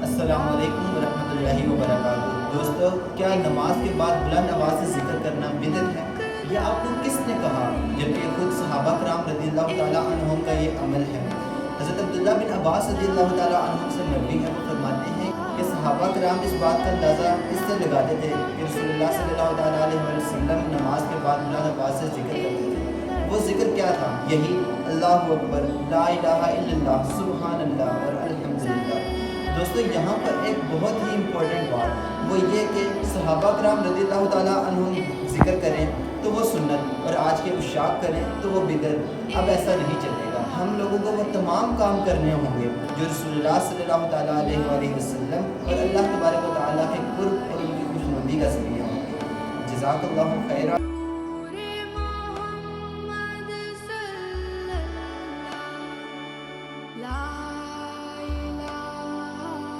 अस्सलाम वालेकुम वरहमतुल्लाहि वबरकातुहू। दोस्तों, क्या नमाज के बाद बुलंद आवाज़ से जिक्र करना बिदअत है? यह आपको किसने कहा, जबकि खुद सहाबा कराम रज़ियल्लाहु ताला अन्हुम का ये अमल है। हज़रत अब्दुल्लाह बिन अब्बास रज़ियल्लाहु ताला अन्हुम से मरवी है, वो फरमाते हैं कि सहाबा कराम इस बात का अंदाज़ा इससे लगाते थे कि रसूलुल्लाह सल्लल्लाहु ताला अलैहि वसल्लम नमाज के बाद बुलंद आवाज़ से जिक्र करते थे। वो जिक्र क्या था? यही अल्लाहु अकबर, ला इलाहा इल्लल्लाह, सुब्हानल्लाह और अल्हम्दुलिल्लाह। दोस्तों, यहाँ पर एक बहुत ही इम्पोर्टेंट बात वो ये कि सहाबा कराम रज़ियल्लाहु ताला अन्हुम जिक्र करें तो वो सुन्नत और आज के उशाक करें तो वो बिदअत। अब ऐसा नहीं चलेगा। हम लोगों को वो तमाम काम करने होंगे जो रसूलुल्लाह सल्लल्लाहु ताला अलैहि वसल्लम और अल्लाह तबारक व तआला के कुर्ब और उनकी खुशनुदी का ज़रिया होंगे। जज़ाकल्लाहु खैरा।